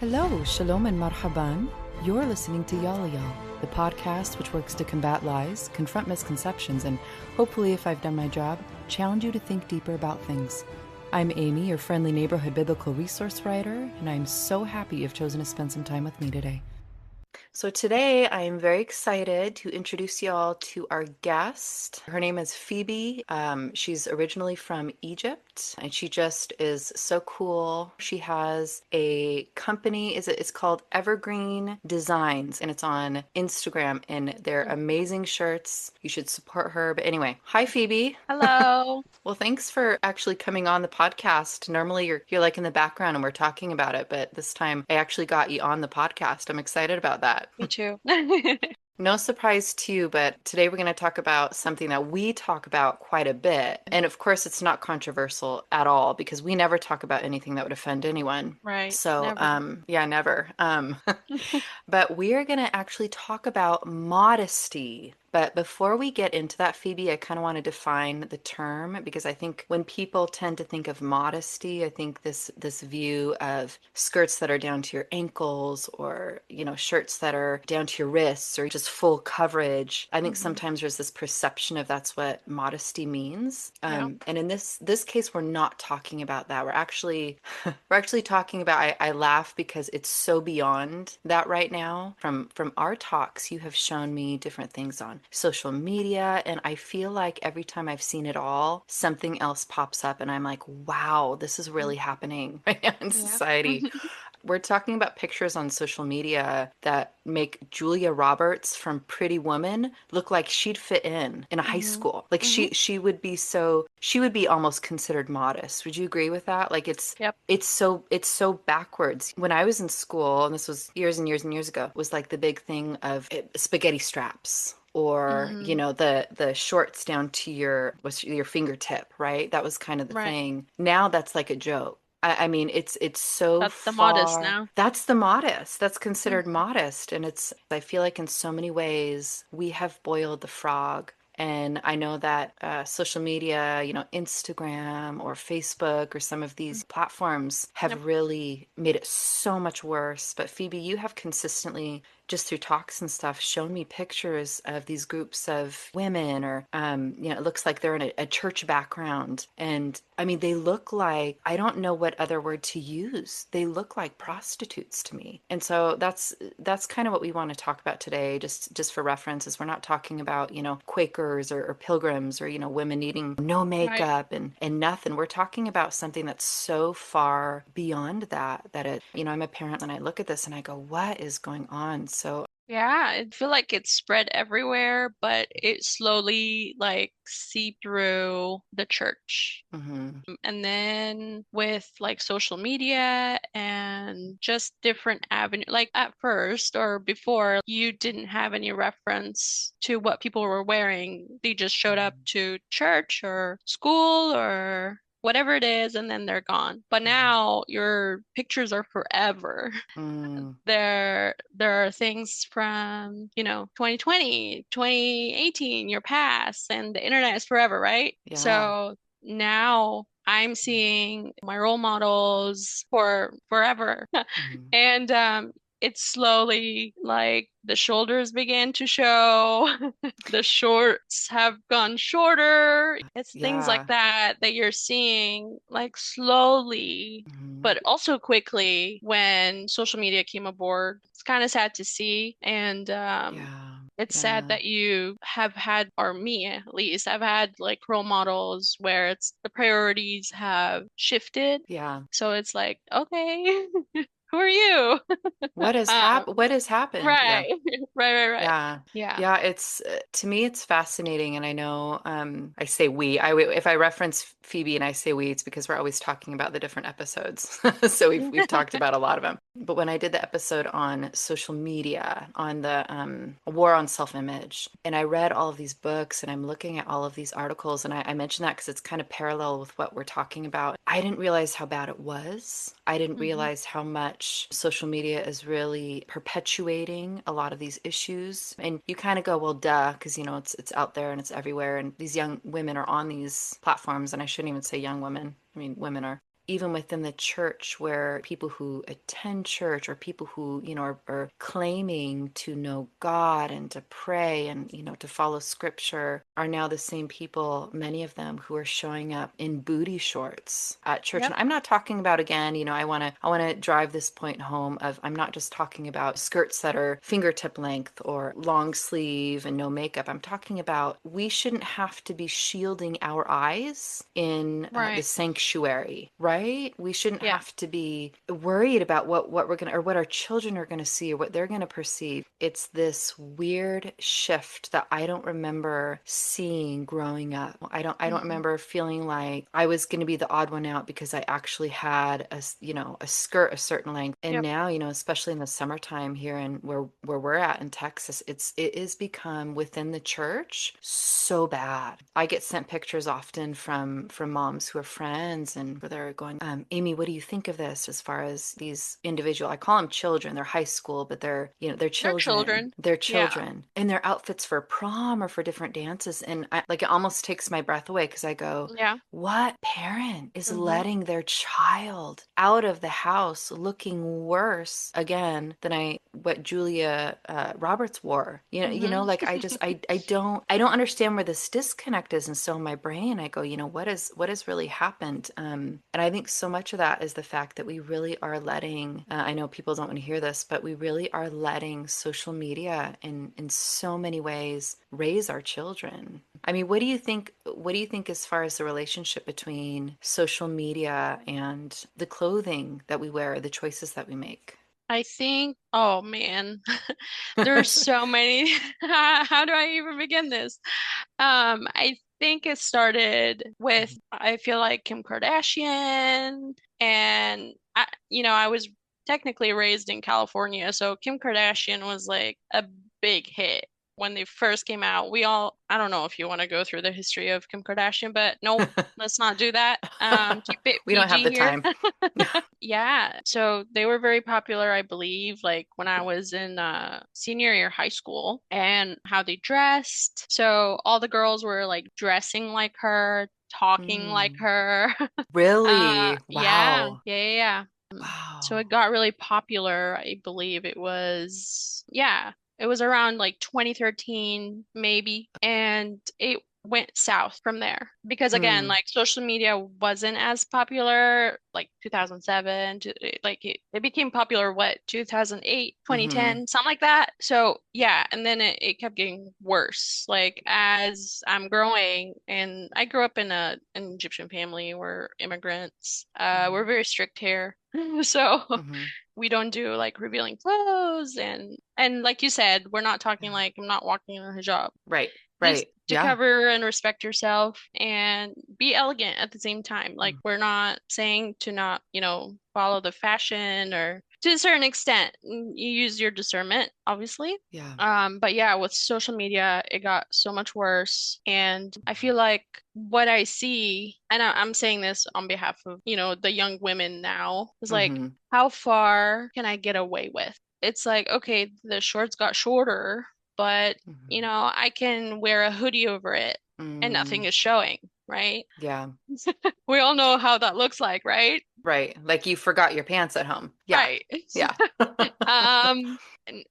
Hello, shalom and marhaban. You're listening to Yalla, the podcast which works to combat lies, confront misconceptions, and hopefully, if I've done my job, challenge you to think deeper about things. I'm Amy, your friendly neighborhood biblical resource writer, and I'm so happy you've chosen to spend some time with me today. So today I am very excited to introduce y'all to our guest. Her name is Fibi. She's originally from Egypt and she just is so cool. She has a company, it's called Evergreen Designs and it's on Instagram and they're amazing shirts. You should support her. But anyway, hi Fibi. Hello. Well, thanks for actually coming on the podcast. Normally you're like in the background and we're talking about it, but this time I actually got you on the podcast. I'm excited about that. Me too. No surprise to you, but today we're going to talk about something that we talk about quite a bit. And of course, it's not controversial at all because we never talk about anything that would offend anyone. Right. So, Never. yeah, never. But we are going to actually talk about modesty. But before we get into that, Phoebe, I kind of want to define the term because I think when people tend to think of modesty, I think this view of skirts that are down to your ankles or, shirts that are down to your wrists or just full coverage. I think Hmm. sometimes there's this perception of that's what modesty means. Yeah. And in this case, we're not talking about that. We're actually we're actually talking about I laugh because it's so beyond that right now. From our talks, you have shown me different things on social media, and I feel like every time I've seen it all, something else pops up, and I'm like, wow, this is really happening right now in Yeah. society. We're talking about pictures on social media that make Julia Roberts from Pretty Woman look like she'd fit in a high Hmm. school. Like Hmm. she would be almost considered modest. Would you agree with that? Like Yep. it's so backwards. When I was in school, and this was years and years and years ago, was like the big thing of spaghetti straps or Hmm. the shorts down to your fingertip, right? That was kind of the Right. thing. Now that's like a joke. I mean, it's so That's the modest far. now. That's the modest. That's considered Hmm. modest. And I feel like in so many ways, we have boiled the frog. And I know that social media, Instagram or Facebook or some of these platforms Yep. have really made it so much worse. But Phoebe, you have consistently just through talks and stuff shown me pictures of these groups of women or it looks like they're in a church background and I mean they look like I don't know what other word to use. They look like prostitutes to me. And so that's kind of what we want to talk about today, just for reference, is we're not talking about Quakers or pilgrims or women needing no Right. makeup and nothing. We're talking about something that's so far beyond that it I'm a parent and I look at this and I go, what is going on? So, Yeah. I feel like it's spread everywhere, but it slowly like seeped through the church. mhm. And then with like social media and just different avenue, like at first or before, you didn't have any reference to what people were wearing. They just showed up to church or school or whatever it is, and then they're gone. But now your pictures are forever. Mm, There are things from, 2020, 2018, your past, and the internet is forever, right? yeah. So now I'm seeing my role models for forever. Mhm. And it's slowly like the shoulders begin to show, the shorts have gone shorter. It's things like Yeah. that you're seeing like slowly, Mhm. but also quickly when social media came aboard. It's kind of sad to see. And Yeah. it's sad Yeah. that you have had, or me at least, I've had like role models where it's the priorities have shifted. Yeah. So it's like, okay, who are you? What has happened? Yeah. Right, right. Yeah. Yeah. Yeah, it's to me it's fascinating and I know I say we. If I reference Phoebe and I say we, it's because we're always talking about the different episodes. So we've talked about a lot of them. But when I did the episode on social media, on the war on self-image, and I read all of these books and I'm looking at all of these articles and I mentioned that because it's kind of parallel with what we're talking about. I didn't realize how bad it was. I didn't Hmm. realize how much social media is really perpetuating a lot of these issues. And you kind of go, well, duh, because it's out there and it's everywhere. And these young women are on these platforms, and I shouldn't even say young women. I mean, women are even within the church, where people who attend church or people who, are claiming to know God and to pray and, to follow scripture are now the same people, many of them, who are showing up in booty shorts at church. Yep. And I'm not talking about, again, I want to drive this point home of, I'm not just talking about skirts that are fingertip length or long sleeve and no makeup. I'm talking about, we shouldn't have to be shielding our eyes in the Right. sanctuary, right? We shouldn't Yeah. have to be worried about what we're going to, or what our children are going to see, or what they're going to perceive. It's this weird shift that I don't remember seeing growing up. I don't Hmm. remember feeling like I was going to be the odd one out because I actually had a skirt a certain length. And Yep. now, especially in the summertime here and where we're at in Texas, it is become within the church so bad. I get sent pictures often from moms who are friends, and where they're going, Amy, what do you think of this, as far as these individual, I call them children, they're high school, but they're They're children, children. they're Yeah. children, and their outfits for prom or for different dances. And like, it almost takes my breath away, because I go, Yeah. what parent is Hmm. letting their child out of the house looking worse again than what Julia Roberts wore? Hmm. Like, I don't understand where this disconnect is. And so in my brain, I go, what has really happened? And I think so much of that is the fact that we really are letting. I know people don't want to hear this, but we really are letting social media in so many ways raise our children. I mean, what do you think? What do you think as far as the relationship between social media and the clothing that we wear, the choices that we make? I think, oh man, there's so many. How do I even begin this? I think it started with, I feel like Kim Kardashian, and I was technically raised in California, so Kim Kardashian was like a big hit when they first came out. I don't know if you want to go through the history of Kim Kardashian, but nope, let's not do that. Keep it We don't have PG the here. time. Yeah, so they were very popular, I believe, like when I was in senior year high school, and how they dressed. So all the girls were like dressing like her, talking like Mm. her. Really? Yeah, Wow. yeah, yeah, yeah. So Wow. it got really popular. I believe it was, yeah, it was around like 2013, maybe. And it went south from there because again, Mm. like social media wasn't as popular like 2007 like it became popular what 2008, Mm-hmm. 2010, something like that. So yeah, and then it kept getting worse like as I'm growing, and I grew up in an Egyptian family. We're immigrants. We're very strict here. So Mm-hmm. we don't do like revealing clothes, and like you said, we're not talking Yeah. like I'm not walking in a hijab. Right. Just Right. to Yeah. cover and respect yourself and be elegant at the same time. Like Mm. we're not saying to not, follow the fashion, or to a certain extent, you use your discernment, obviously. Yeah. But yeah, with social media, it got so much worse. And I feel like what I see, and I'm saying this on behalf of, the young women now, is like, Mm-hmm. how far can I get away with? It's like, okay, the shorts got shorter, but Mm-hmm. I can wear a hoodie over it and nothing Mm. is showing, right? Yeah. We all know how that looks like, right? Right. Like, you forgot your pants at home. Yeah. Right. Yeah. Um,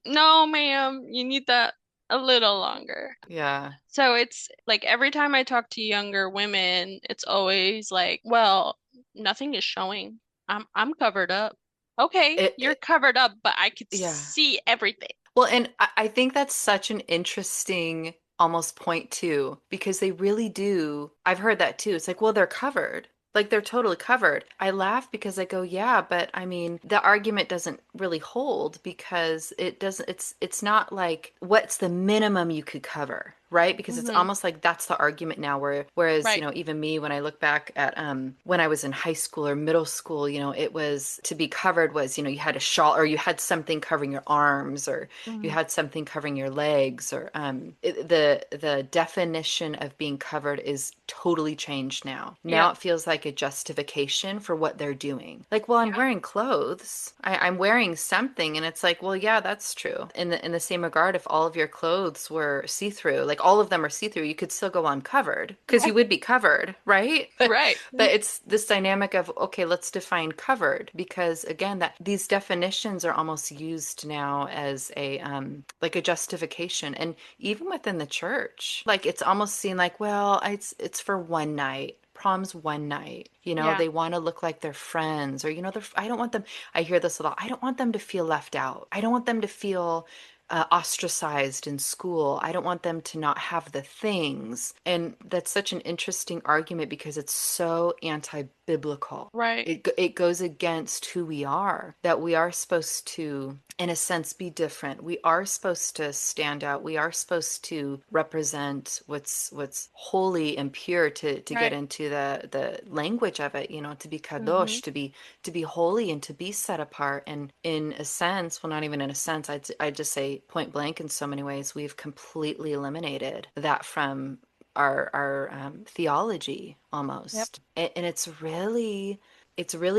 no, ma'am, you need that a little longer. Yeah. So it's like every time I talk to younger women, it's always like, well, nothing is showing. I'm covered up. Okay, It, you're it covered up, but I could yeah. see everything. Well, and I think that's such an interesting almost point too, because they really do. I've heard that too. It's like, well, they're covered. Like, they're totally covered. I laugh because I go, yeah, but I mean, the argument doesn't really hold, because it doesn't, it's not like, what's the minimum you could cover, right? Because it's Hmm. almost like that's the argument now, whereas, Right. even me, when I look back at when I was in high school or middle school, it was, to be covered was, you had a shawl, or you had something covering your arms, or you Hmm. had something covering your legs, or the definition of being covered is totally changed now. Now Yep. it feels like a justification for what they're doing. Like, well, I'm Yeah. wearing clothes. I'm wearing wearing something, and it's like, well, yeah, that's true. In the same regard, if all of your clothes were see-through, like all of them are see-through, you could still go uncovered because you would be covered, right? Right. But it's this dynamic of, okay, let's define covered because again, that these definitions are almost used now as a like a justification. And even within the church, like it's almost seen like, well, it's for one night. Prom's one night. You know, Yeah. they want to look like their friends or you know, I don't want them, I hear this a lot. I don't want them to feel left out. I don't want them to feel ostracized in school. I don't want them to not have the things. And that's such an interesting argument because it's so anti-biblical. Right. It goes against who we are, that we are supposed to, in a sense, be different. We are supposed to stand out. We are supposed to represent what's holy and pure to get Right. into the language of it, you know, to be Mm-hmm. kadosh, to be holy and to be set apart. And in a sense, well, not even in a sense, I'd just say point blank in so many ways, we've completely eliminated that from our theology Yep. almost. And it's really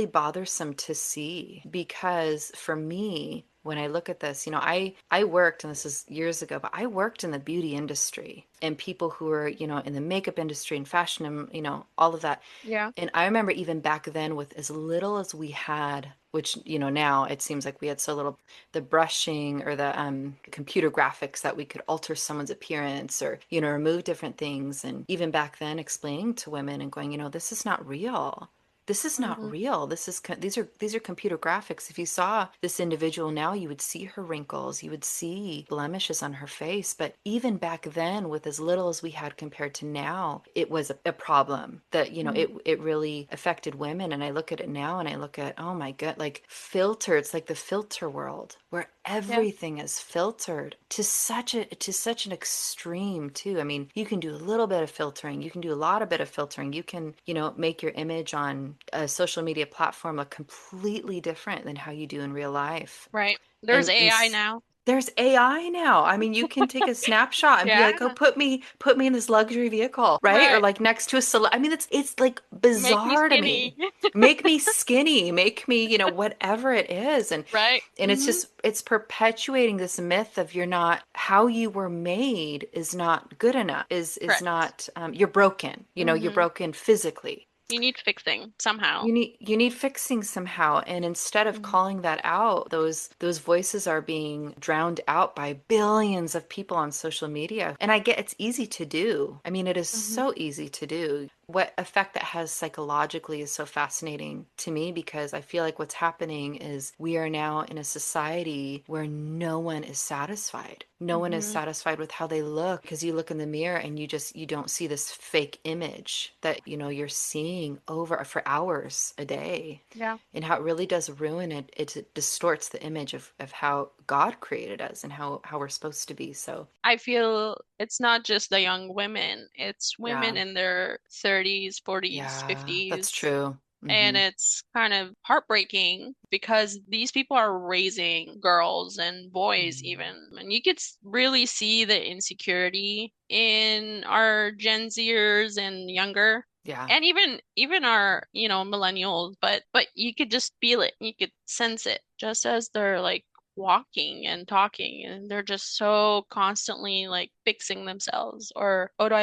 bothersome to see because for me, when I look at this, you know, I worked, and this is years ago, but I worked in the beauty industry and people who were, you know, in the makeup industry and fashion and, you know, all of that. Yeah. And I remember even back then with as little as we had, which, you know, now it seems like we had so little, the brushing or the computer graphics that we could alter someone's appearance or, you know, remove different things. And even back then explaining to women and going, you know, this is not real. This is not Mm-hmm. real. These are computer graphics. If you saw this individual now, you would see her wrinkles, you would see blemishes on her face. But even back then, with as little as we had compared to now, it was a problem that, you know, Mm-hmm. it really affected women. And I look at it now and I look at, oh my God, like filter, it's like the filter world where Yeah. everything is filtered to such an extreme too. I mean, you can do a little bit of filtering, you can do a lot of bit of filtering. You can, you know, make your image on a social media platform look completely different than how you do in real life. Right. There's And AI now. there's AI now. I mean, you can take a snapshot and be Yeah. like, "Oh, put me in this luxury vehicle, right?" Or Right. like next to a cele I mean, it's like Make me bizarre to skinny. me. Make me skinny, make me, you know, whatever it is. Right. And it's Mm-hmm. just it's perpetuating this myth of you're not how you were made is not good enough. Is Correct. not you're broken. You know, you're Mm-hmm. broken physically. You need fixing somehow. You need fixing somehow, and instead of Mm-hmm. calling that out, those voices are being drowned out by billions of people on social media. And I get it's easy to do. I mean, it is Mm-hmm. so easy to do. What effect that has psychologically is so fascinating to me because I feel like what's happening is we are now in a society where no one is satisfied. No one is Mm-hmm. satisfied with how they look because you look in the mirror and you don't see this fake image that you know you're seeing over for hours a day Yeah. and how it really does ruin it. It distorts the image of how God created us and how we're supposed to be. So I feel it's not just the young women, it's yeah, women in their 30s, 40s, yeah, that's 50s. true. And Hmm. it's kind of heartbreaking because these people are raising girls and boys Hmm. even. And you could really see the insecurity in our Gen Zers and younger. Yeah, And even our, millennials, but you could just feel it. You could sense it just as they're like walking and talking and they're just so constantly like fixing themselves or oh do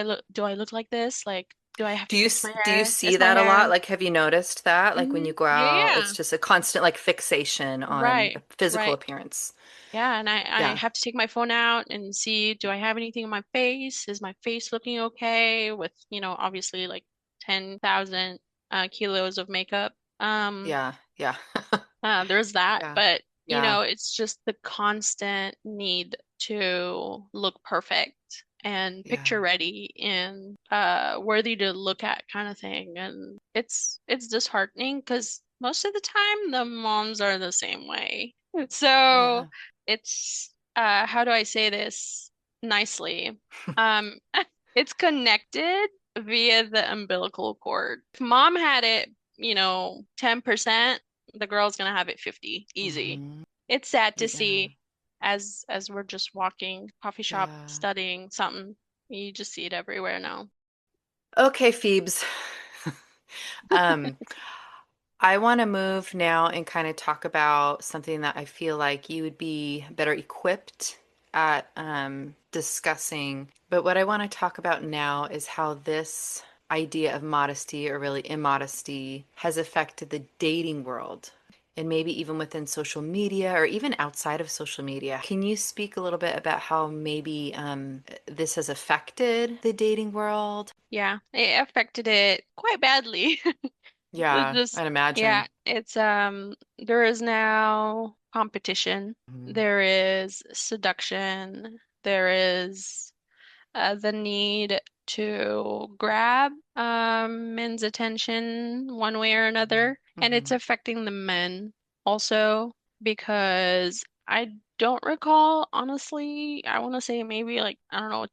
I look like this? Like do I have to fix my do you hair? see Is my that a hair lot? Like, have you noticed that? Like when you go Yeah, out, yeah. it's just a constant like fixation on Right, physical right. appearance. Yeah, and I Yeah. have to take my phone out and see, do I have anything on my face? Is my face looking okay with, obviously like 10,000 kilos of makeup. Yeah. Yeah. There's that, Yeah. but Yeah. it's just the constant need to look perfect and Yeah. picture ready and worthy to look at kind of thing. And it's disheartening because most of the time the moms are the same way. Oh So yeah. it's how do I say this nicely? Um, it's connected via the umbilical cord. If mom had it, 10%, the girl's gonna have it 50, easy. Hmm. It's sad to Yeah. see as we're just walking, coffee shop, Yeah. studying something. You just see it everywhere now. Okay, Phoebes. Um, I want to move now and kind of talk about something that I feel like you would be better equipped at discussing. But what I want to talk about now is how this idea of modesty, or really immodesty, has affected the dating world. And maybe even within social media or even outside of social media. Can you speak a little bit about how maybe this has affected the dating world? Yeah, it affected it quite badly. It's Yeah, just, I'd yeah, imagine. it's there is now competition. Mhm. There is seduction. There is the need to grab men's attention one way or another. And it's Mhm. affecting the men also because I don't recall, honestly, I want to say maybe like, I don't know,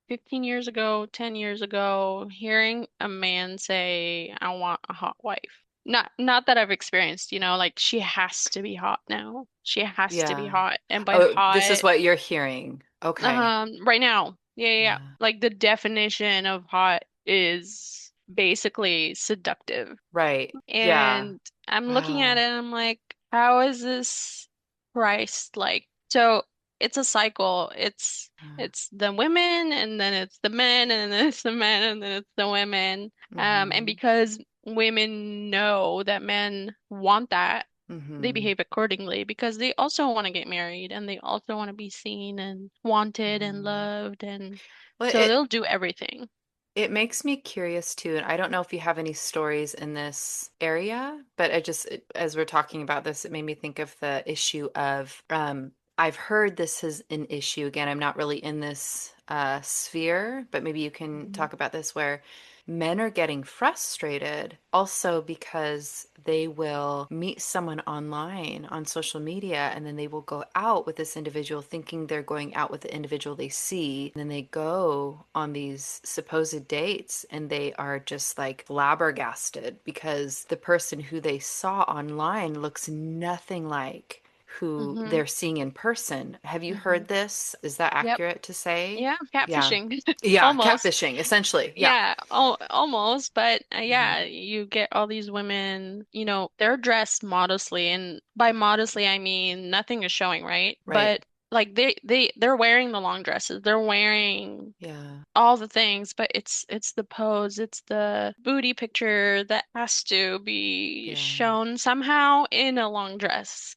15 years ago, 10 years ago, hearing a man say, I want a hot wife. Not that I've experienced, like she has to be hot now. She has to be Yeah. hot. And by Oh, this is hot, what you're hearing. Okay. right now. Yeah, yeah, yeah. Yeah. Like the definition of hot is basically seductive. Right. Yeah. And I'm looking at Wow. it and I'm like, how is this Christ-like? So it's a cycle. It's the women and then it's the men and then it's the men and then it's the women. And Mm-hmm. because women know that men want that, they Mm-hmm. behave accordingly because they also want to get married and they also want to be seen and wanted and Mm-hmm. loved, and Well, so they'll do everything. it makes me curious too, and I don't know if you have any stories in this area, but as we're talking about this, it made me think of the issue of I've heard this is an issue. Again, I'm not really in this sphere, but maybe you can Mhm. talk about this where men are getting frustrated also because they will meet someone online on social media and then they will go out with this individual thinking they're going out with the individual they see. And then they go on these supposed dates and they are just like flabbergasted because the person who they saw online looks nothing like who Mhm. they're seeing in person. Have you Mhm. heard this? Is that Yep. accurate to say? Yeah, Yeah. catfishing. Yeah, Almost. catfishing, essentially. Yeah. Yeah, almost, but Hmm. yeah, you get all these women, they're dressed modestly, and by modestly I mean nothing is showing, right? Right. But like they're wearing the long dresses, they're wearing Yeah. all the things, but it's the pose, it's the booty picture that has to be Yeah. shown somehow in a long dress.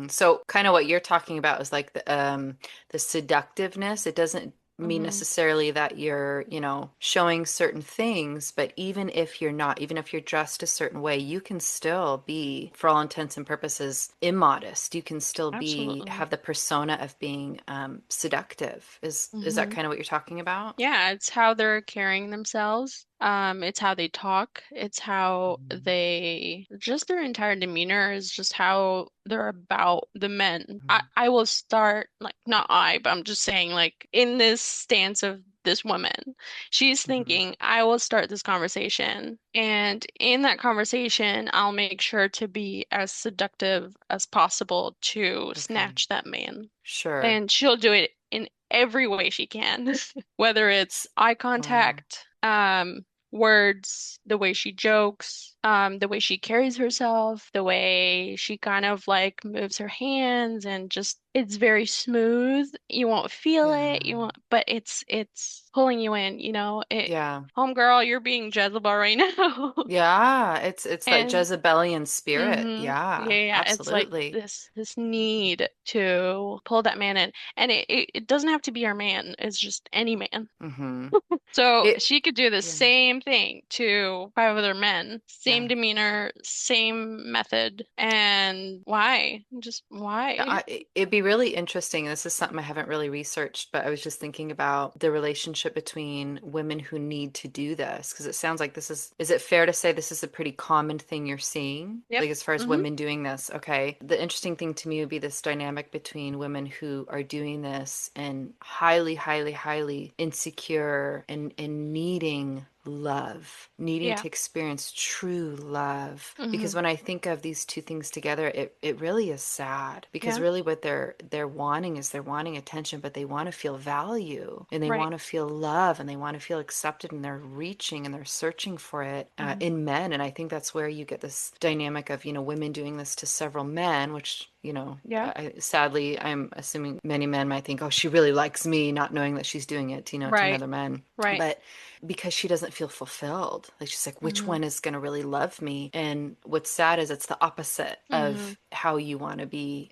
So kind of what you're talking about is like the seductiveness. It doesn't mean Mhm, necessarily that you're, showing certain things, but even if you're not, even if you're dressed a certain way, you can still be, for all intents and purposes, immodest. You can still be absolutely. have the persona of being seductive. Is that Mhm. kind of what you're talking about? Yeah, it's how they're carrying themselves. It's how they talk. It's how Mhm. they, just their entire demeanor is just how they're about the men. I, Mhm. I will start, like, not I, but I'm just saying, like, in this stance of this woman, she's Mhm. thinking, I will start this conversation. And in that conversation, I'll make sure to be as seductive as possible to Okay. snatch that man. Sure. And she'll do it in every way she can, whether it's eye Wow. contact, words, the way she jokes, the way she carries herself, the way she kind of like moves her hands and just it's very smooth. You won't feel Yeah. it, you won't, but it's pulling you in, it Yeah. homegirl, you're being Jezebel right now. Yeah, it's that And Jezebelian spirit. hmm. Yeah, Yeah, yeah. It's like absolutely. this need to pull that man in. And it doesn't have to be our man. It's just any man. Hmm. So It, she could do the yeah, same thing to five other men. yeah. Same demeanor, same method. And why? Just why? It'd be really interesting. This is something I haven't really researched, but I was just thinking about the relationship between women who need to do this, because it sounds like is it fair to say this is a pretty common thing you're seeing? Yep. Like as far as Hmm. women doing this, okay. The interesting thing to me would be this dynamic between women who are doing this and highly, highly, highly insecure and needing love, needing Yeah. to experience true love. Because Hmm. when I think of these two things together, it really is sad. Because Yeah. really what they're wanting is they're wanting attention, but they want to feel value and they Right. want to feel love and they want to feel accepted and they're reaching and they're searching for it Hmm. in men. And I think that's where you get this dynamic of, women doing this to several men, which Yeah. sadly, I'm assuming many men might think, oh, she really likes me, not knowing that she's doing it, to Right. another man. Right. But because she doesn't feel fulfilled, like she's like, which Hmm. one is going to really love me? And what's sad is it's the opposite Hmm. of how you want to be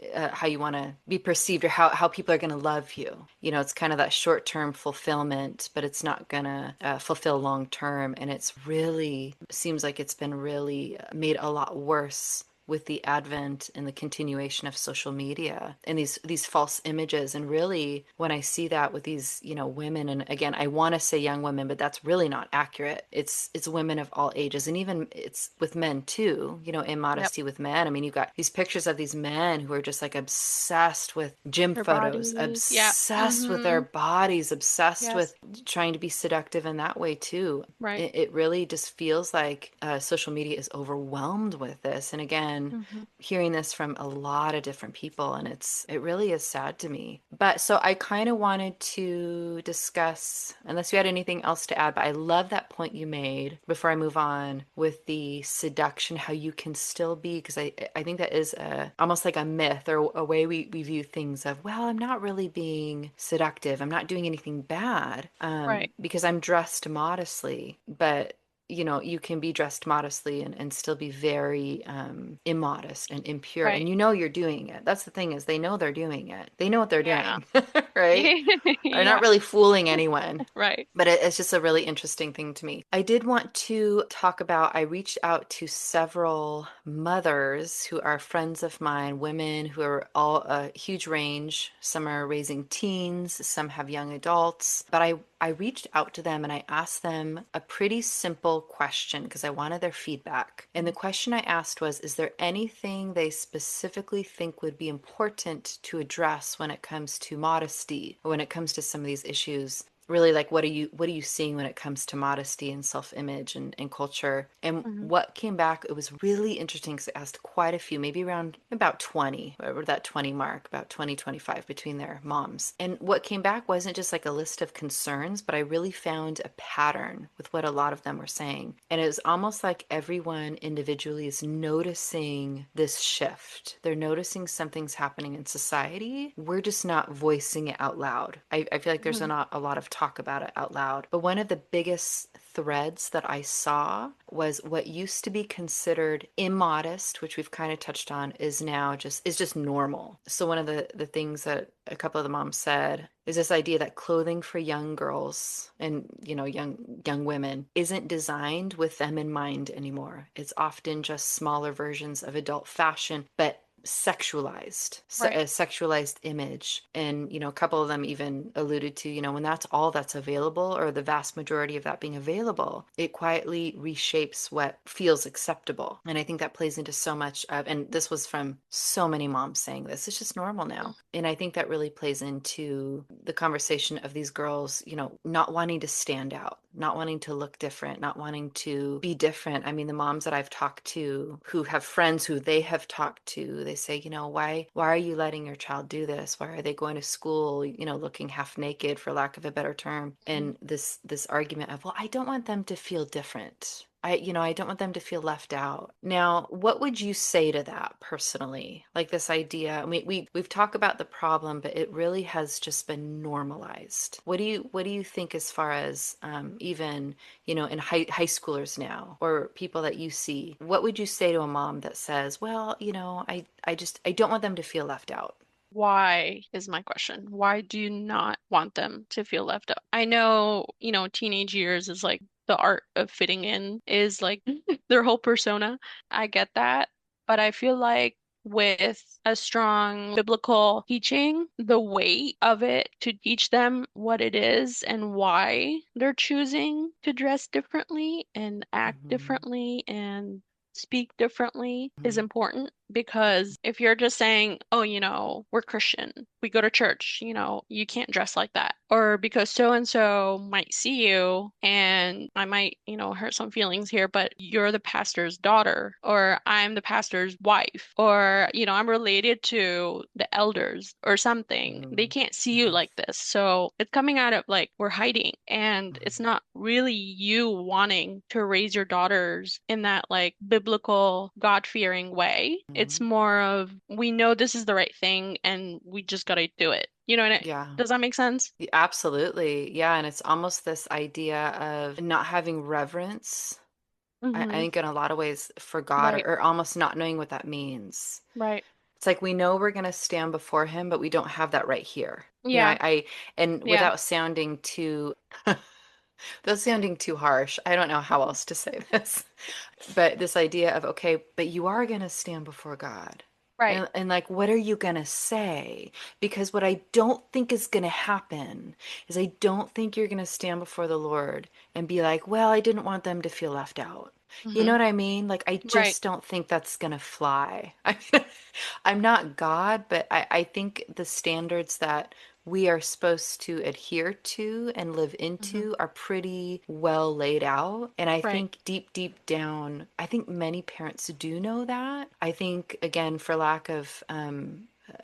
perceived, or how people are going to love you. It's kind of that short term fulfillment, but it's not going to fulfill long term. And it's really seems like it's been really made a lot worse with the advent and the continuation of social media and these false images. And really when I see that with these women, and again I want to say young women, but that's really not accurate. It's women of all ages, and even it's with men too, Yep. immodesty with men. I mean, you've got these pictures of these men who are just like obsessed with gym Their photos, bodies. Yeah. obsessed with their Hmm. bodies, obsessed with Yes. trying to be seductive in that way too. Right. It really just feels like social media is overwhelmed with this. And again, Hmm. hearing this from a lot of different people, and it really is sad to me. But so I kind of wanted to discuss, unless you had anything else to add, but I love that point you made before I move on with the seduction, how you can still be, because I think that is almost like a myth or a way we view things of, well, I'm not really being seductive, I'm not doing anything bad, Right. because I'm dressed modestly. But you can be dressed modestly and still be very immodest and impure. And Right. you're doing it. That's the thing, is they know they're doing it. They know what they're Yeah. doing, right? They're not Yeah. really fooling anyone. Right. But it's just a really interesting thing to me. I did want to talk about, I reached out to several mothers who are friends of mine, women who are all a huge range. Some are raising teens, some have young adults. But I reached out to them and I asked them a pretty simple question because I wanted their feedback. And the question I asked was, is there anything they specifically think would be important to address when it comes to modesty, or when it comes to some of these issues? Really, like, what are you seeing when it comes to modesty and self-image and culture? And Hmm. what came back, it was really interesting because I asked quite a few, maybe around about 20, or that 20 mark, about 20, 25 between their moms. And what came back wasn't just like a list of concerns, but I really found a pattern with what a lot of them were saying. And it was almost like everyone individually is noticing this shift. They're noticing something's happening in society. We're just not voicing it out loud. I feel like there's Hmm. not a lot of talk about it out loud. But one of the biggest threads that I saw was what used to be considered immodest, which we've kind of touched on, is just normal. So one of the things that a couple of the moms said is this idea that clothing for young girls and young women isn't designed with them in mind anymore. It's often just smaller versions of adult fashion, but sexualized, Right. a sexualized image. And a couple of them even alluded to, when that's all that's available, or the vast majority of that being available, it quietly reshapes what feels acceptable. And I think that plays into so much of, and this was from so many moms saying this, it's just normal now. And I think that really plays into the conversation of these girls, not wanting to stand out, not wanting to look different, not wanting to be different. I mean, the moms that I've talked to who have friends who they have talked to, they say, why are you letting your child do this? Why are they going to school, looking half naked, for lack of a better term? Mhm. And this argument of, well, I don't want them to feel different. I don't want them to feel left out. Now, what would you say to that personally? Like this idea, we've talked about the problem, but it really has just been normalized. What do you think as far as even in high schoolers now, or people that you see? What would you say to a mom that says, well, I don't want them to feel left out? Why is my question. Why do you not want them to feel left out? I know, teenage years is like the art of fitting in is like their whole persona. I get that. But I feel like with a strong biblical teaching, the weight of it to teach them what it is and why they're choosing to dress differently and act Hmm. differently and speak differently is Hmm. important because if you're just saying, oh, we're Christian, we go to church, you can't dress like that. Or because so and so might see you and I might, hurt some feelings here, but you're the pastor's daughter, or I'm the pastor's wife, or, I'm related to the elders or something. They Mm, can't see you mhm, like this. So it's coming out of like we're hiding. And it's mhm, not really you wanting to raise your daughters in that like biblical, God-fearing way. It's mhm. more of we know this is the right thing and we just gotta do it. Yeah. Does that make sense? Absolutely. Yeah. And it's almost this idea of not having reverence, I Mm-hmm. think, in a lot of ways for God, Right. or almost not knowing what that means. Right. It's like we know we're going to stand before him, but we don't have that right here. Yeah. And Yeah. without sounding too, without sounding too harsh, I don't know how else to say this. But this idea of, okay, but you are going to stand before God. Right. And like, what are you going to say? Because what I don't think is going to happen is I don't think you're going to stand before the Lord and be like, well, I didn't want them to feel left out. You know Mm-hmm. what I mean? Like, I Right. just don't think that's going to fly. I'm not God, but I think the standards that we are supposed to adhere to and live Mm-hmm. into are pretty well laid out. And I Right. think deep down, I think many parents do know that. I think, again, for lack of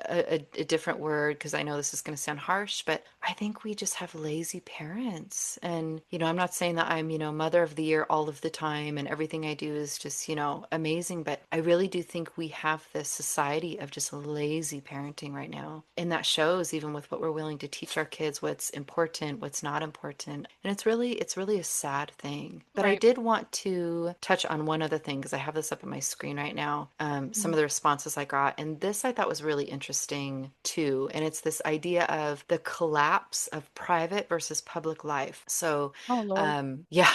a different word, because I know this is going to sound harsh, but I think we just have lazy parents. And, I'm not saying that I'm, mother of the year all of the time and everything I do is just, amazing, but I really do think we have this society of just lazy parenting right now. And that shows even with what we're willing to teach our kids, what's important, what's not important. And it's really a sad thing. But I Right. did want to touch on one other thing because I have this up on my screen right now. Some Mm-hmm. of the responses I got, and this I thought was really interesting too. And it's this idea of the collapse of private versus public life. So, Oh Lord. yeah,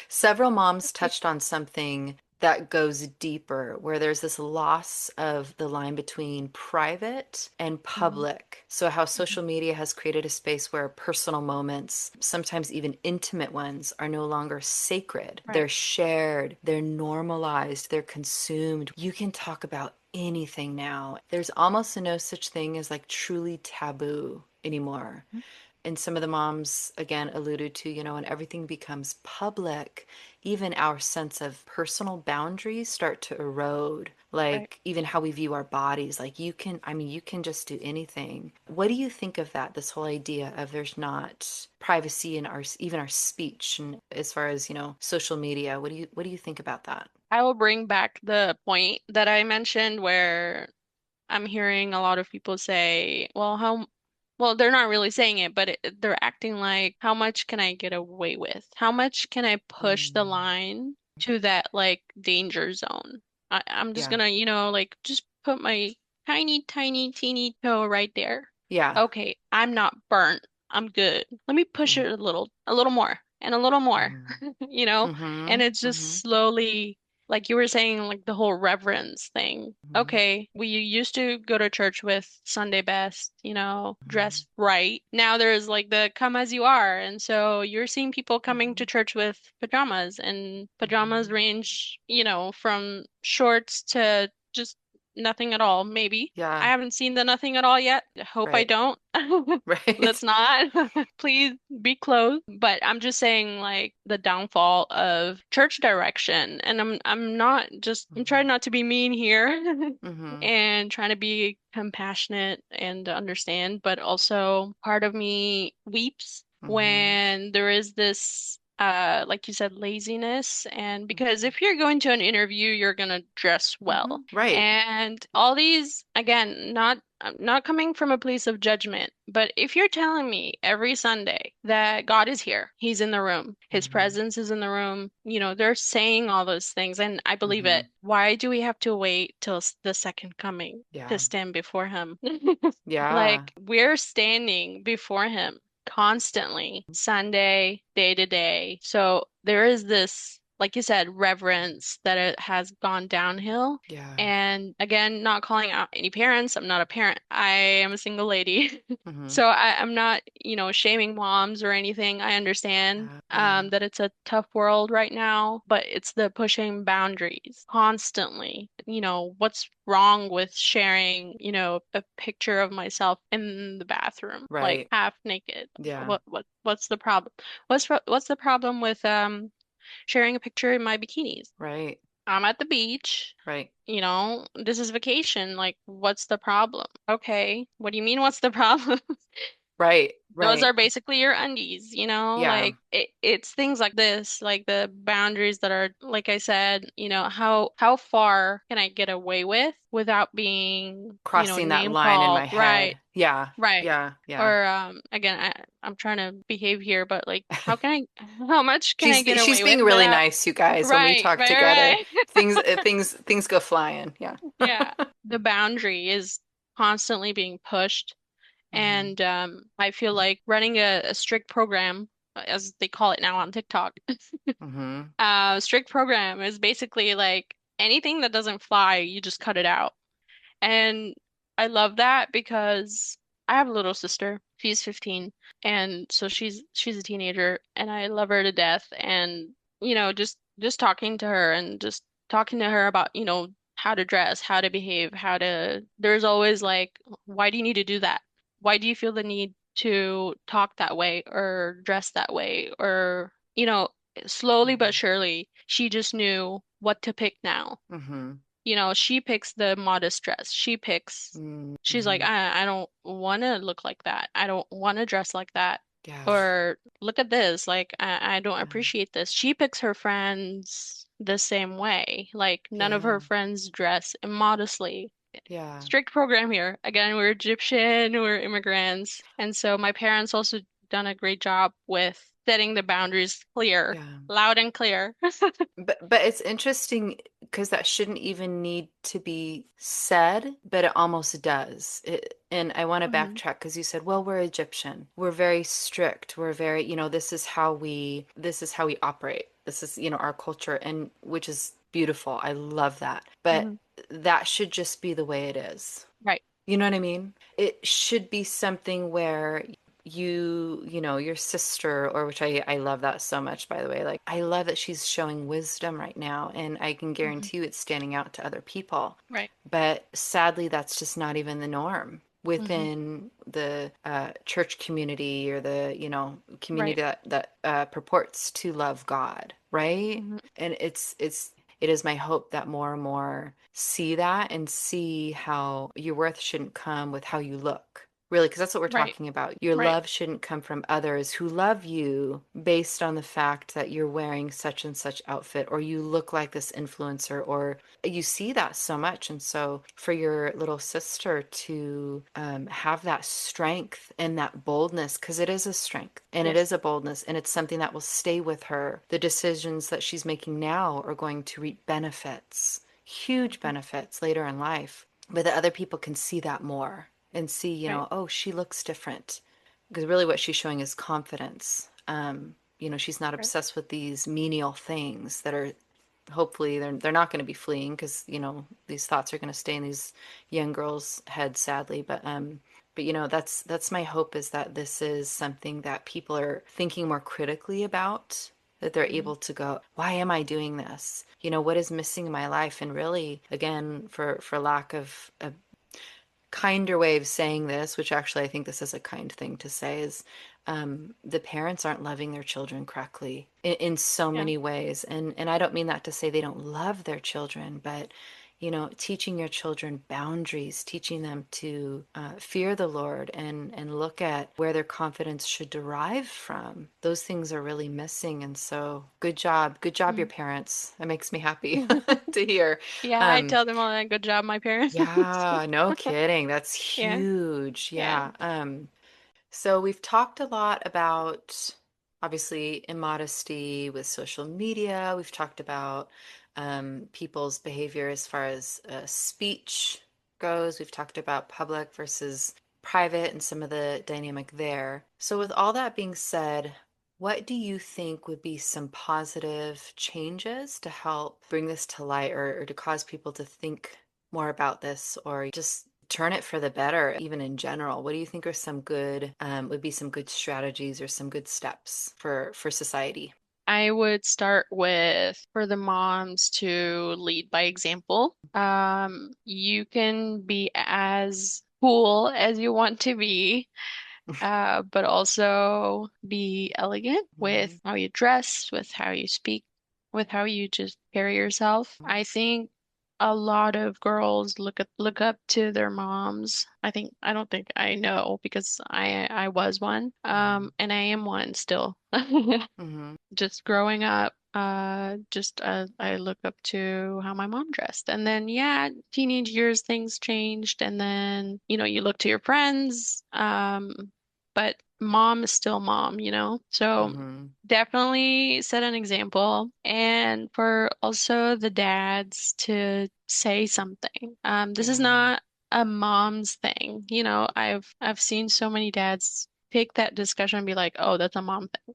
several moms touched on something that goes deeper, where there's this loss of the line between private and Mm-hmm. public. So, how Mm-hmm. social media has created a space where personal moments, sometimes even intimate ones, are no longer sacred. They're Right. shared, they're normalized, they're consumed. You can talk about anything now. There's almost no such thing as like truly taboo anymore. And some of the moms again alluded to, when everything becomes public, even our sense of personal boundaries start to erode. Right. Like even how we view our bodies. Like you can just do anything. What do you think of that? This whole idea of there's not privacy in our even our speech, and as far as, social media, what do you think about that? I will bring back the point that I mentioned where I'm hearing a lot of people say, well, they're not really saying it, but they're acting like, how much can I get away with? How much can I push the Mm, line to that like danger zone? I'm just yeah. gonna, like just put my tiny, tiny, teeny toe right there. Yeah. Okay, I'm not burnt. I'm good. Let me push Yeah. it a little more, and a little more, Mm-hmm. you know? And Mm-hmm. it's Mm-hmm. just slowly like you were saying, like the whole reverence thing. Mm-hmm. Okay, we used to go to church with Sunday best, dress right. Now there's like the come as you are. And so you're seeing people coming Mm-hmm. to church with pajamas, and pajamas Mm-hmm. range, from shorts to just nothing at all, maybe. I Yeah. haven't seen the nothing at all yet. Hope I Right. don't. Right. Let's not. Please be close. But I'm just saying like the downfall of church direction. And I'm trying not to be mean here Mm-hmm. and trying to be compassionate and understand, but also part of me weeps Mm-hmm. when there is this like you said, laziness. And because if you're going to an interview, you're gonna dress Mm-hmm. well. Right. And all these, again, I'm not coming from a place of judgment, but if you're telling me every Sunday that God is here, He's in the room, His Mm-hmm. presence is in the room, they're saying all those things, and I believe Mm-hmm. it. Why do we have to wait till the second coming to Yeah. stand before Him? Yeah. Like we're standing before Him constantly, Sunday, day to day. So there is this like you said, reverence that it has gone downhill. Yeah. And again, not calling out any parents. I'm not a parent. I am a single lady. Mm-hmm. So I'm not, shaming moms or anything. I understand Yeah. Yeah. that it's a tough world right now, but it's the pushing boundaries constantly. What's wrong with sharing, a picture of myself in the bathroom, like Right. half naked? Yeah. What's the problem? What's the problem with sharing a picture in my bikinis? Right. I'm at the beach. Right. This is vacation. Like, what's the problem? Okay. What do you mean, what's the problem? Right. Those Right. are basically your undies, Yeah. like it's things like this, like the boundaries that are, like I said, how far can I get away with without being, Crossing that name line in my called, right, head. Yeah. right. Yeah. Yeah. Or again, I'm trying to behave here, but like how much can I get She's away with being really without, nice, you guys, when we right, talk together. right, Things go flying. Yeah. yeah. The boundary is constantly being pushed. Hmm. And I feel like running a strict program, as they call it now on TikTok, Hmm. strict program is basically like anything that doesn't fly, you just cut it out. And I love that because I have a little sister. She's 15, and so she's a teenager, and I love her to death. And just talking to her and just talking to her about how to dress, how to behave, how to. There's always like, why do you need to do that? Why do you feel the need to talk that way or dress that way? Or slowly but surely, she just knew what to pick now. Hmm. She picks the modest dress. She's like, Hmm. I don't want to look like that. I don't want to dress like that. Yeah. Or look at this. Like, I don't Yeah. appreciate this. She picks her friends the same way. Like, none of Yeah. her friends dress immodestly. Yeah. Strict program here. Again, we're Egyptian, we're immigrants. And so my parents also done a great job with setting the boundaries clear, Yeah. loud and clear. But it's interesting because that shouldn't even need to be said, but it almost does. And I want to Hmm. backtrack because you said, well, we're Egyptian. We're very strict. We're very, this is how we operate. This is, our culture, and which is beautiful. I love that. But Hmm. that should just be the way it is. Right. You know what I mean? It should be something where your sister, or which I love that so much, by the way. Like, I love that she's showing wisdom right now, and I can Hmm. guarantee you it's standing out to other people. Right. But sadly, that's just not even the norm Hmm. within the church community, or the, community Right. that purports to love God, right? Hmm. And it is my hope that more and more see that and see how your worth shouldn't come with how you look. Really, because that's what we're Right. talking about. Your Right. love shouldn't come from others who love you based on the fact that you're wearing such and such outfit, or you look like this influencer, or you see that so much. And so for your little sister to have that strength and that boldness, because it is a strength and it Yes. is a boldness, and it's something that will stay with her. The decisions that she's making now are going to reap benefits, huge Mhm. benefits later in life. But the other people can see that more and see, Right. oh, she looks different. Because really what she's showing is confidence. She's not Right. obsessed with these menial things that are, hopefully they're not going to be fleeing, because these thoughts are going to stay in these young girls' heads, sadly. But that's my hope, is that this is something that people are thinking more critically about, that they're Hmm. able to go, why am I doing this? What is missing in my life? And really, again, for lack of a kinder way of saying this, which actually I think this is a kind thing to say, is the parents aren't loving their children correctly in so Yeah. many ways. And I don't mean that to say they don't love their children, but teaching your children boundaries, teaching them to fear the Lord, and look at where their confidence should derive from. Those things are really missing. And so good job, your Mhm. parents. That makes me happy to hear. Yeah, I Um, tell them all that. Good job, my parents. yeah, no kidding. That's Yeah. huge. Yeah. Yeah. So we've talked a lot about, obviously, immodesty with social media. We've talked about people's behavior as far as speech goes. We've talked about public versus private and some of the dynamic there. So with all that being said, What do you think would be some positive changes to help bring this to light or to cause people to think more about this or just turn it for the better, even in general? What do you think are some good, would be some good strategies or some good steps for society? I would start with for the moms to lead by example. You can be as cool as you want to be, but also be elegant with Mhm, how you dress, with how you speak, with how you just carry yourself. I think a lot of girls look up to their moms. I don't think I know because I was one. mhm, And I am one still. mhm, Just growing up, I look up to how my mom dressed. And then yeah, teenage years things changed and then, you look to your friends. But mom is still mom, you know? So mhm. definitely set an example. And for also the dads to say something. This is Yeah. not a mom's thing. I've seen so many dads take that discussion and be like, oh, that's a mom thing.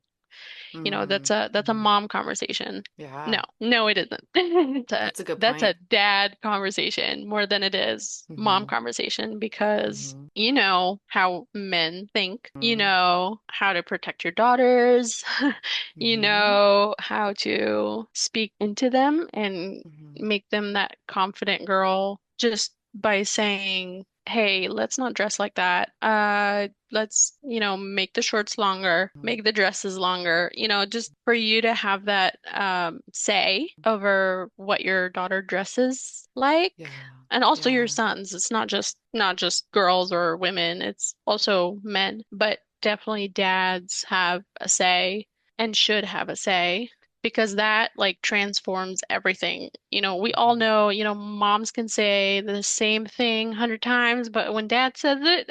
That's Mhm, a mhm. mom conversation. Yeah, No, no, it isn't. that's a good That's a point. dad conversation more than it is mom Mhm, conversation because mhm, you know how men think. You mhm, know how to protect your daughters. You mhm, know how to speak into them and mhm, make them that confident girl just by saying, hey, let's not dress like that. Let's, make the shorts longer, mhm. make the dresses longer, just for you to have that say over what your daughter dresses like. Yeah, And also your yeah. sons. It's not just girls or women, it's also men, but definitely dads have a say and should have a say because that like transforms everything. We all Mhm. know, moms can say the same thing 100 times, but when dad says it,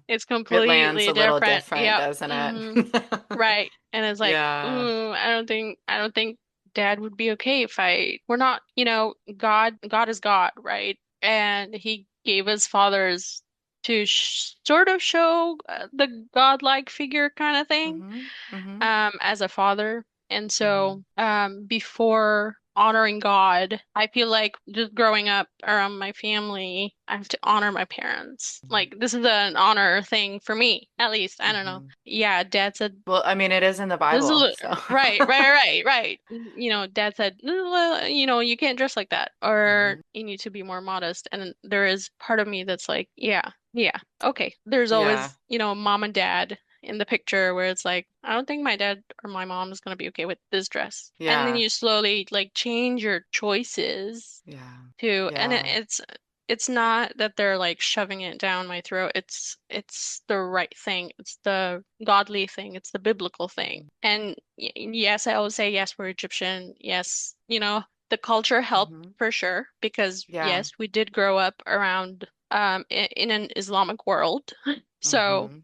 it's It lands completely a little different. different, Yep. doesn't it? Right. And it's like, Yeah. I don't think dad would be okay if we're not, God is God, right? And he gave us fathers to sh sort of show the godlike figure kind of thing Hmm. Hmm. as a father. And Hmm. so, before honoring God, I feel like just growing up around my family, I have to honor my parents. Like, this is an honor thing for me, at least. I don't know. Hmm. Yeah, dad said, Well, I mean, it is in the this is a Bible, li so. right. Dad said, well, you can't dress like that, or Hmm. you need to be more modest. And there is part of me that's like, yeah, okay. There's Yeah, always, mom and dad in the picture where it's like, I don't think my dad or my mom is gonna be okay with this dress. And then yeah, you slowly like change your choices yeah, too, and yeah. it's not that they're like shoving it down my throat. It's the right thing. It's the godly thing. It's the biblical thing. And yes, I always say yes, we're Egyptian. Yes, the culture helped Hmm. for sure because Yeah. yes, we did grow up around in an Islamic world. So Hmm.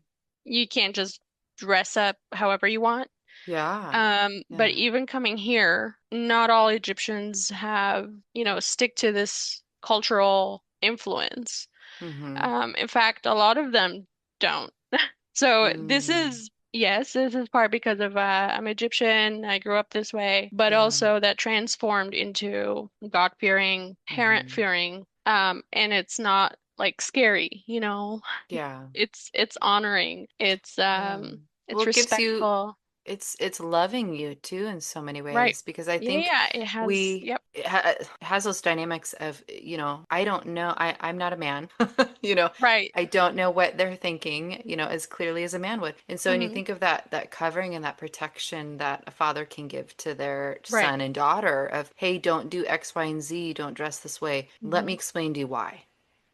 you can't just dress up however you want. Yeah, But yeah. even coming here, not all Egyptians have, stick to this cultural influence. Hmm. In fact, a lot of them don't. So Mm. this is part because of I'm Egyptian, I grew up this way, but Yeah. also that transformed into God-fearing, Hmm. parent-fearing, and it's not like scary, Yeah. It's honoring, Yeah. Well, it's it gives you respectful. it's loving you too in so many Right. ways because I Yeah, think yeah, it has. we Yep. it has those dynamics of, I don't know, I'm not a man, you know, Right. I don't know what they're thinking, as clearly as a man would. And so when you Hmm. think of that covering and that protection that a father can give to their Right. son and daughter of, hey, don't do X, Y, and Z, don't dress this way. Let me Hmm. explain to you why,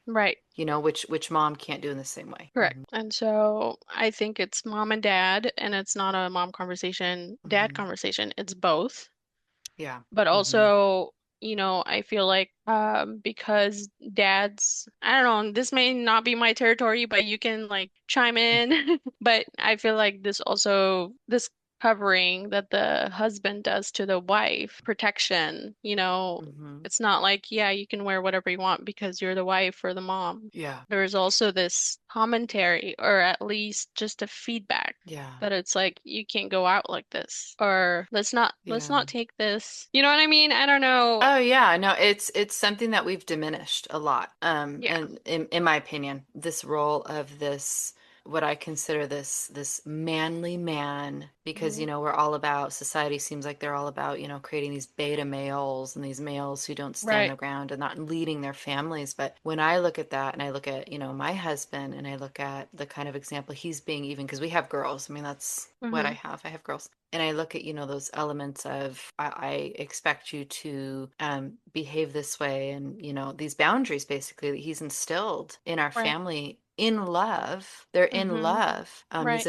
Right. which mom can't do in the same way. Correct. Hmm. And so I think it's mom and dad, and it's not a mom conversation, dad Hmm. conversation. It's both. Yeah. But Hmm. also, I feel like because dads, I don't know, this may not be my territory, but you can like chime in. But I feel like this covering that the husband does to the wife, protection, Hmm. it's not like, yeah, you can wear whatever you want because you're the wife or the mom. Yeah. There's also this commentary, or at least just a feedback Yeah. But it's like you can't go out like this, or let's not Yeah. take this. You know what I mean? I don't know. Oh yeah, no, it's something that we've diminished a lot. Yeah. And in my opinion, this role of this, what I consider this manly man, because Hmm. we're all about, society seems like they're all about, creating these beta males and these males who don't stand Right. their ground and not leading their families. But when I look at that and I look at, my husband and I look at the kind of example he's being, even because we have girls. I mean, that's what I Hmm. have. I have girls. And I look at, those elements of I expect you to behave this way, and, these boundaries basically that he's instilled in our Right. family in love. They're in Hmm. love. Right. He's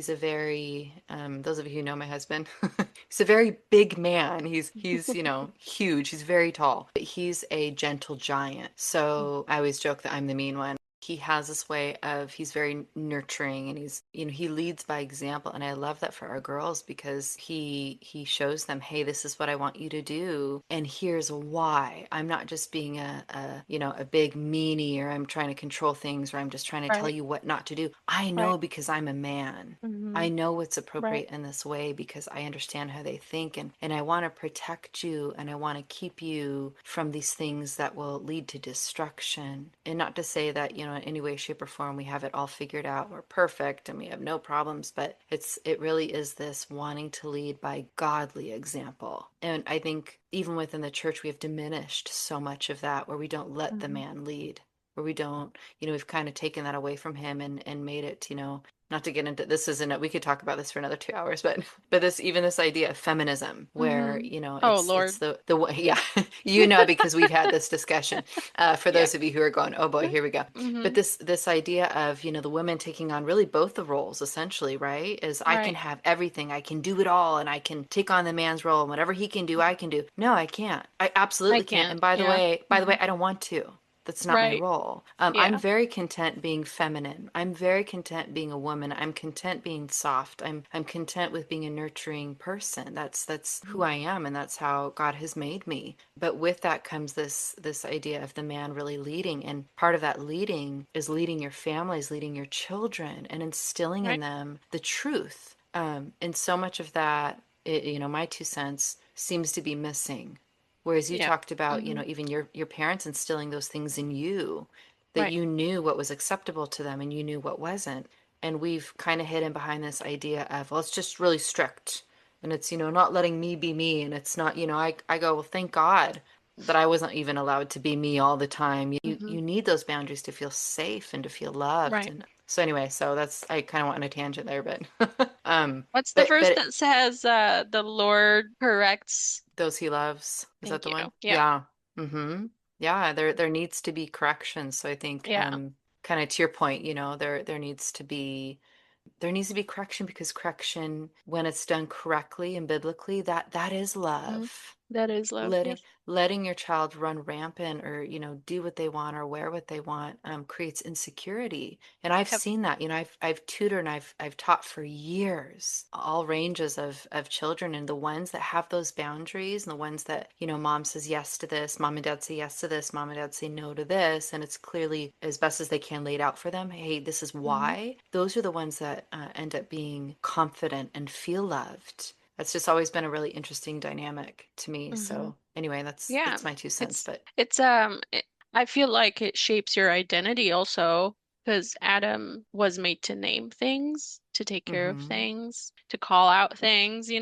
a very, those of you who know my husband, he's a very big man. He's, huge. He's very tall, but he's a gentle giant. So I always joke that I'm the mean one. He has this way of, he's very nurturing, and he's, he leads by example. And I love that for our girls, because he shows them, hey, this is what I want you to do, and here's why. I'm not just being a big meanie, or I'm trying to control things, or I'm just trying to tell Right. you what not to do. I Right. know, because I'm a man. Hmm. I know what's Right. appropriate in this way, because I understand how they think, and I want to protect you, and I want to keep you from these things that will lead to destruction. And not to say that, in any way, shape, or form we have it all figured out, we're perfect and we have no problems, but it really is this wanting to lead by godly example. And I think even within the church we have diminished so much of that, where we don't let the Hmm. man lead, where we don't, we've kind of taken that away from him, and made it, not to get into, this isn't it, we could talk about this for another 2 hours, but this, even this idea of feminism, where, Hmm. Oh it's Lord. the way, yeah, because we've had this discussion, for Yeah. those of you who are going, oh boy, here we go. But Hmm. this idea of, the women taking on really both the roles, essentially, right, is I can Right. have everything, I can do it all, and I can take on the man's role, and whatever he can do, I can do. No, I can't. I I absolutely can't. can't. And by the Yeah. way, Hmm. I don't want to. That's not my Right. role. I'm Yeah. very content being feminine. I'm very content being a woman. I'm content being soft. I'm content with being a nurturing person. That's who Mhm. I am, and that's how God has made me. But with that comes this idea of the man really leading, and part of that leading is leading your families, leading your children, and instilling in Right. them the truth. And so much of that, my 2 cents, seems to be missing. Whereas you Yeah. talked about, Hmm. even your parents instilling those things in you, that Right. you knew what was acceptable to them and you knew what wasn't. And we've kind of hidden behind this idea of, well, it's just really strict. And it's, not letting me be me. And it's not, I go, well, thank God that I wasn't even allowed to be me all the time. Hmm. You need those boundaries to feel safe and to feel loved. Right. And so anyway, so that's, I kind of went on a tangent there, but What's the verse but that says the Lord corrects? those he loves. Is that Thank the you. one? Yeah. Yeah. Mm-hmm. Yeah, there needs to be correction. So I think, Yeah. kind of to your point, there needs to be correction, because correction, when it's done correctly and biblically, that is Hmm. love. That is love. letting Yes. letting your child run rampant, or do what they want or wear what they want, creates insecurity. And I've Yep. seen that. I've tutored and I've taught for years, all ranges of children, and the ones that have those boundaries, and the ones that, mom says yes to this, mom and dad say yes to this, mom and dad say no to this, and it's clearly, as best as they can, laid out for them, hey, this is Hmm. why. Those are the ones that end up being confident and feel loved. That's just always been a really interesting dynamic to me. Hmm. So anyway, that's Yeah. that's my 2 cents. It's But it's I feel like it shapes your identity also, because Adam was made to name things, to take care of mm-hmm, things, to call out things.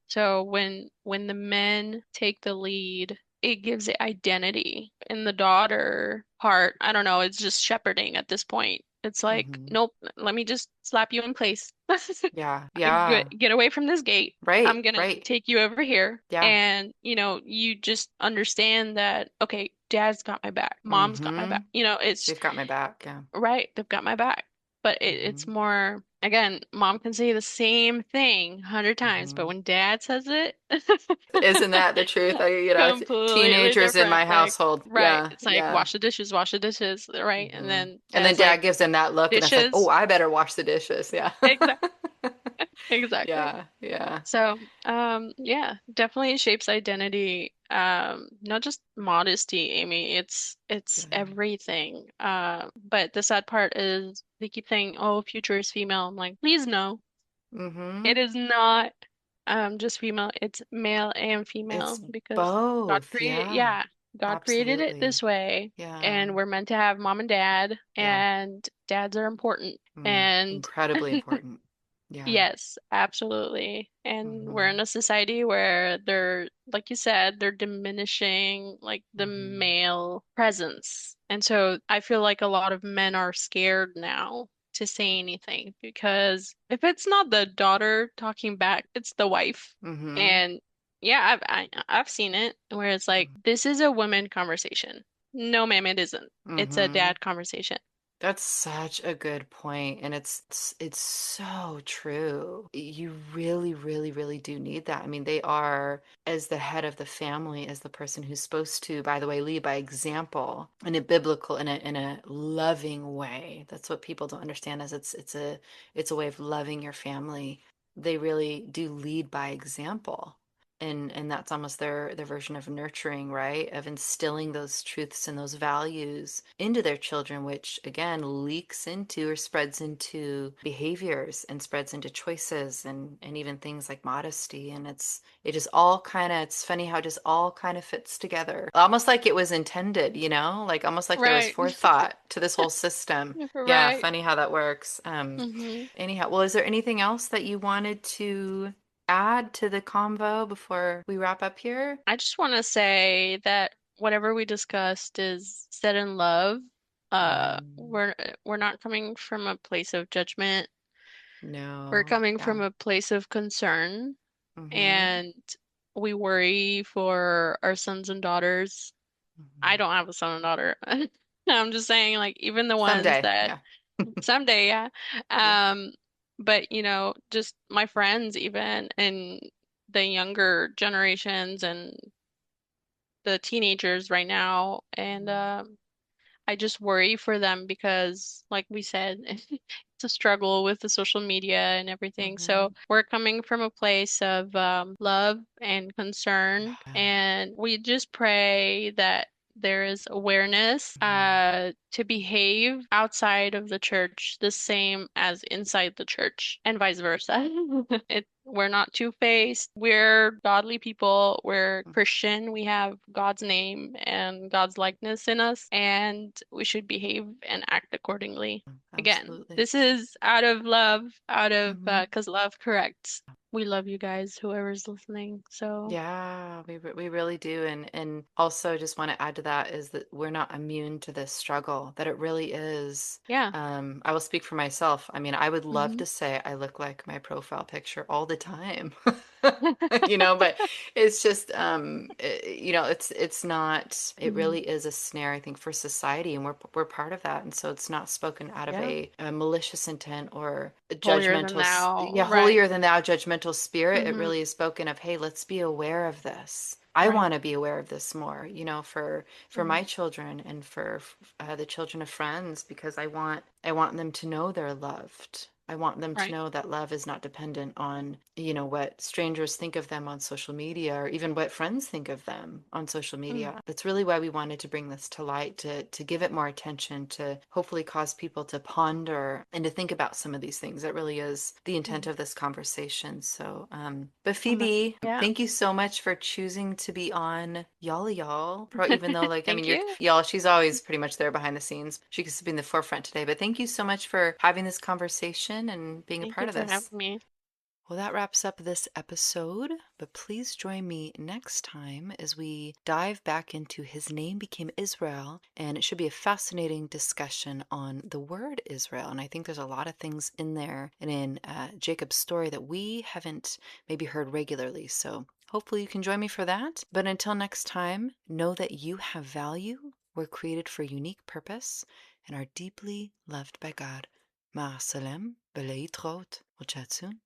So when the men take the lead, it gives it identity. In the daughter part, I don't know, it's just shepherding at this point. It's like, mm-hmm. nope, let me just slap you in place. Yeah, Get, yeah, get away from this gate. I'm right, gonna right, take you over here. yeah, And, you just understand that, okay, dad's got my back, mom's got my mm-hmm. back. It's They've got my back. Yeah, right, they've got my back. But it's mm-hmm, more, again, mom can say the same thing 100 times, but mm-hmm. when dad says it, Isn't that the truth? completely Teenagers in different. my Like, household. right, Yeah, it's like yeah. wash the dishes, right? And Mm-hmm. then And then dad's dad like, gives them that look, and it's like, oh, dishes. I better wash the dishes. Yeah. Exactly. Exactly. Yeah, yeah. So, yeah, definitely shapes identity. Not just modesty, Amy. It's Yeah. everything. But the sad part is they keep saying, "Oh, future is female." I'm like, please no, Mm-hmm. it is not. Just female. It's male and It's female because God both. created. Yeah, Yeah, God created it this absolutely. way, Yeah, and we're meant to have mom and dad, yeah. and dads are important, and Incredibly important. Yeah. yes, absolutely. And we're in Mm-hmm. a society where they're, like you said, they're diminishing like the Mm-hmm. male presence. And so I feel like a lot of men are scared now to say anything because if it's not the daughter talking back, it's the wife. Mm-hmm. And yeah, I've seen it where it's like this is a women conversation. No, ma'am, it isn't. It's a Mm-hmm. dad conversation. That's such a good point, and it's so true. You really, really, really do need that. I mean, they are, as the head of the family, as the person who's supposed to, by the way, lead by example in a biblical, in a loving way. That's what people don't understand is it's a way of loving your family. They really do lead by example. And that's almost their version of nurturing, right? Of instilling those truths and those values into their children, which again leaks into or spreads into behaviors and spreads into choices and even things like modesty. And it just all kind of, it's funny how it just all kind of fits together. Almost like it was intended, like almost like there was Right. forethought to this whole system. Yeah, Right. funny how that works. Hmm. Anyhow, well, is there anything else that you wanted to add to the convo before we wrap up here? I just want to say that whatever we discussed is said in love. Mm, We're not coming from a place of judgment. We're no. coming Yeah. from a place of concern, Mm-hmm. and we worry for our sons and daughters. I Hmm. don't have a son and daughter. I'm just saying, like, even the ones Someday. that Yeah. someday, yeah. Yeah. But just my friends even and the younger generations and the teenagers right now, and Mm-hmm. I just worry for them because, like we said, it's a struggle with the social media and everything. Mm-hmm. So we're coming from a place of love and concern, Yeah. and we just pray that there is awareness Mm-hmm. to behave outside of the church the same as inside the church, and vice versa. We're not two-faced. We're godly people. We're Christian. We have God's name and God's likeness in us, and we should behave and act accordingly. Again, Absolutely. this is out of love, out of Mm-hmm. 'cause love corrects. We love you guys, whoever's listening. So, Yeah, we really do, and also just want to add to that is that we're not immune to this struggle. That it really is. yeah. I will speak for myself. I mean, I would love Hmm. to say I look like my profile picture all the time, but it's just, it's not. It Hmm. really is a snare, I think, for society, and we're part of that, and so it's not spoken out of Yeah. a malicious intent or a Holier than judgmental, thou. yeah, Right. holier than thou judgmental spirit. It Hmm. really is spoken of, hey, let's be aware of this. I Right. want to be aware of this more, for Hmm. my children and for the children of friends, because I want them to know they're loved. I want them to Right. know that love is not dependent on, what strangers think of them on social media or even what friends think of them on social Hmm. media. That's really why we wanted to bring this to light, to give it more attention, to hopefully cause people to ponder and to think about some of these things. That really is the intent Hmm. of this conversation. So, but And Phoebe, yeah. thank you so much for choosing to be on Yalla Y'all. Even though, like, I mean, Thank you're you. Y'all, she's always pretty much there behind the scenes. She gets to be in the forefront today. But thank you so much for having this conversation and being a Thank part you of for this. having me. Well, that wraps up this episode, but please join me next time as we dive back into His Name Became Israel, and it should be a fascinating discussion on the word Israel. And I think there's a lot of things in there and in Jacob's story that we haven't maybe heard regularly. So hopefully you can join me for that. But until next time, know that you have value, were created for a unique purpose, and are deeply loved by God. Ma'asalem, belei trot, we'll chat soon.